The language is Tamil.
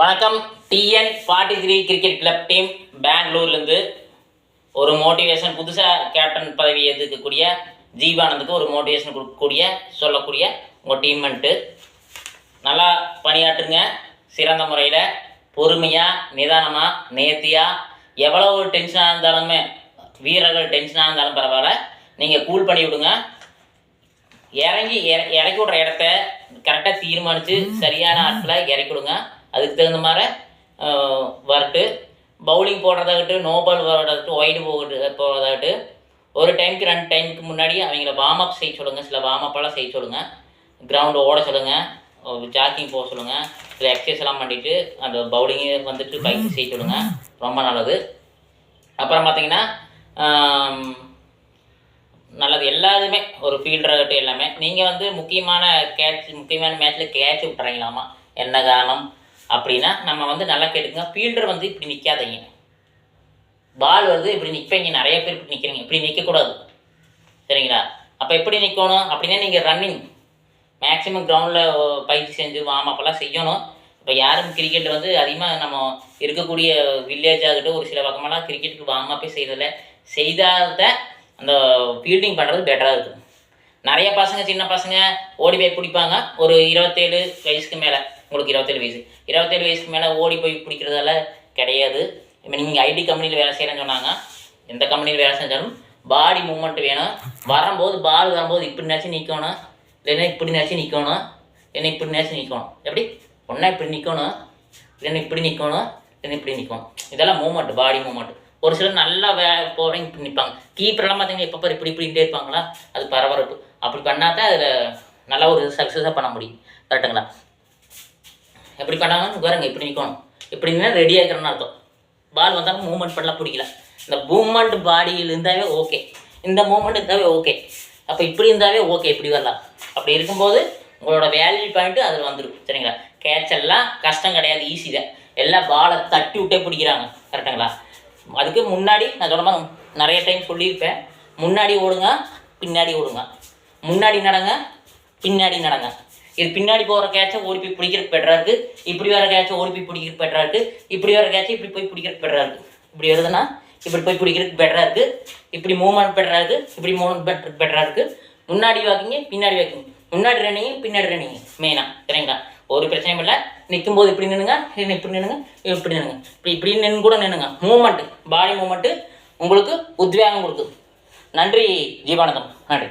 வணக்கம். TN43 கிரிக்கெட் கிளப் டீம் பெங்களூர்லேருந்து ஒரு மோட்டிவேஷன் புதுசாக கேப்டன் பதவி ஏற்றுக்கக்கூடிய ஜீவானந்துக்கு ஒரு மோட்டிவேஷன் கொடுக்கக்கூடிய சொல்லக்கூடிய உங்கள் டீம்மெண்ட்டு நல்லா பணியாற்றுங்க. சிறந்த முறையில் பொறுமையாக நிதானமாக நேர்த்தியாக எவ்வளோ டென்ஷனாக இருந்தாலுமே வீரர்கள் டென்ஷனாக இருந்தாலும் பரவாயில்ல, நீங்கள் கூல் பண்ணி விடுங்க. இறக்கி விடுற இடத்த கரெக்டாக தீர்மானித்து சரியான ஆட்களை இறக்கி விடுங்க. அதுக்கு தகுந்த மாதிரி வரட்டு பவுலிங் போடுறதாகட்டும், நோ பால் போடுறதாகட்டும், ஒய்டு போடுறதாகட்டு ஒரு டைமுக்கு 2 டைமுக்கு முன்னாடி அவங்கள வார்ம் அப் செய்ய சொல்லுங்கள். சில வார்ம் அப்பெல்லாம் செய்ய சொல்லுங்கள். கிரவுண்டு ஓட சொல்லுங்கள், ஜாக்கிங் போக சொல்லுங்கள். சில எக்ஸசைஸ் எல்லாம் பண்ணிவிட்டு அந்த பவுலிங்கு வந்துட்டு பயிற்சி செய்ய சொல்லுங்கள். ரொம்ப நல்லது. அப்புறம் பார்த்தீங்கன்னா நல்லது எல்லாருமே ஒரு ஃபீல்டராகட்டும் எல்லாமே நீங்கள் முக்கியமான மேட்ச்சில் கேட்ச் விட்டுறீங்களாமா என்ன காரணம் அப்படின்னா நம்ம நல்லா கேட்டுங்க. ஃபீல்டர் இப்படி நிற்காதீங்க, பால் வருது இப்படி நிற்பீங்க. நிறைய பேர் இப்படி நிற்கிறீங்க, இப்படி நிற்கக்கூடாது, சரிங்களா? அப்போ எப்படி நிற்கணும் அப்படின்னா நீங்கள் ரன்னிங் மேக்ஸிமம் கிரவுண்டில் பயிற்சி செஞ்சு வார்ம் அப்பெல்லாம் செய்யணும். இப்போ யாரும் கிரிக்கெட் அதிகமாக நம்ம இருக்கக்கூடிய வில்லேஜ் ஆகட்டும் ஒரு சில பக்கமெல்லாம் கிரிக்கெட்டுக்கு வார்ம் அப்பே செய்கிறதில்ல. செய்தால்தான் அந்த ஃபீல்டிங் பண்ணுறது பெட்டராக இருக்கும். நிறைய பசங்க சின்ன பசங்க ஓடி போய் பிடிப்பாங்க. ஒரு 27 வயசுக்கு மேலே, உங்களுக்கு 27 வயசுக்கு மேலே ஓடி போய் பிடிக்கிறதால கிடையாது. இப்போ நீங்கள் ஐடி கம்பெனியில் வேலை செய்கிறேன்னு சொன்னாங்க. எந்த கம்பெனியில் வேலை செஞ்சாலும் பாடி மூமெண்ட் வேணும். வரும்போது பால் வரும்போது இப்படினாச்சும் நிற்கணும், இல்லைன்னா இப்படினாச்சும் நிற்கணும், இல்லைன்னா இப்படினாச்சும் நிற்கணும். எப்படி ஒன்றா இப்படி நிற்கணும், இல்லைன்னா இப்படி நிற்கணும், இல்லைன்னா இப்படி நிற்கணும். இதெல்லாம் மூமெண்ட், பாடி மூமெண்ட். ஒரு சிலர் நல்லா போகிறவங்க இப்படி நிற்பாங்க. கீப்பரெல்லாம் பார்த்தீங்கன்னா எப்போ பாரு இப்படின்ட்டே இருப்பாங்களா, அது பரபரப்பு. அப்படி பண்ணால் தான் அதில் நல்லா ஒரு சக்ஸஸாக பண்ண முடியும். கரெக்டுங்களா? எப்படி பண்ணாங்கன்னு பாருங்க. இப்படி நிற்கணும், இப்படி நின்னா ரெடி ஆகிக்கிறோன்னு அர்த்தம். பால் வந்தாலும் மூவ்மெண்ட் பண்ணலாம் பிடிக்கல. இந்த மூவ்மெண்ட் பாடியில் இருந்தாவே ஓகே, இந்த மூவ்மெண்ட் இருந்தாவே ஓகே. அப்போ இப்படி இருந்தாவே ஓகே, இப்படி வரலாம். அப்படி இருக்கும்போது உங்களோட வேல்யூ பாயிண்ட்டு அதில் வந்துடும், சரிங்களா? கேட்ச் எல்லாம் கஷ்டம் கிடையாது, ஈஸி தான். எல்லாம் பாலை தட்டி விட்டே பிடிக்கிறாங்க, கரெக்டுங்களா? அதுக்கு முன்னாடி நான் சொன்ன மாதிரி நிறைய டைம் சொல்லியிருப்பேன். முன்னாடி ஓடுங்க, பின்னாடி ஓடுங்க, முன்னாடி நடங்க, பின்னாடி நடங்க. இது பின்னாடி போகிற கேட்சை ஓடி போய் பிடிக்கிறதுக்கு பெட்டராக இருக்குது. இப்படி வர கேட்சை ஓடி போய் பிடிக்கிறதுக்கு பெட்டராக இருக்குது. இப்படி வர கேட்சை இப்படி போய் பிடிக்கிறதுக்கு பெட்டராக இருக்குது. இப்படி வருதுன்னா இப்படி போய் பிடிக்கிறதுக்கு பெட்டராக இருக்குது. இப்படி மூவ்மெண்ட் பெட்டராக இருக்குது, இப்படி மூவ்மெண்ட் பெட்டராக இருக்குது. முன்னாடி வாக்கிங்க, பின்னாடி வாக்கிங்க, முன்னாடி ரன்னிங்க, பின்னாடி ரன்னிங்க மெயினாக, சரிங்களா? ஒரு பிரச்சனையும் இல்லை. நிற்கும்போது இப்படி நின்றுங்க, இப்படி நின்றுங்க, இப்படி நின்றுங்க, இப்படி நின்று கூட நின்றுங்க. மூவ்மெண்ட்டு, பாடி மூவ்மெண்ட்டு உங்களுக்கு உத்வேகம் கொடுக்கும். நன்றி ஜீவானந்தம், நன்றி.